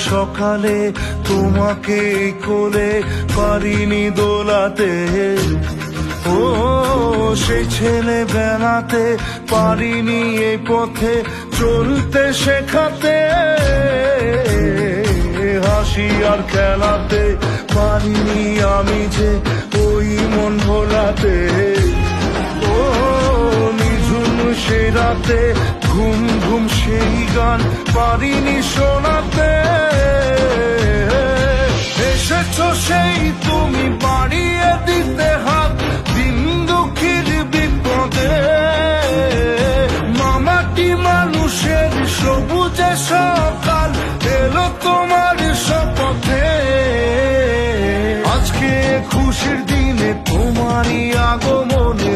সকালে তোমাকে কোলে পারিনি দোলাতে, ও সেই ছেলে বেলাতে পারিনি এই পথে চলতে শেখাতে, হাসি আর খেলাতে পারিনি আমি যে ওই মন ভোলাতে, ও নিঝুম সে রাতে ঘুম ঘুম সেই গান পারিনি শোনাতে, এসেছো সেই তুমি বাড়িয়ে দিতে হাত দিন দুঃখীর বিপদে, মামাটি মানুষের সবুজে সকাল এলো তোমার শপথে, আজকে খুশির দিনে তোমারই আগমনে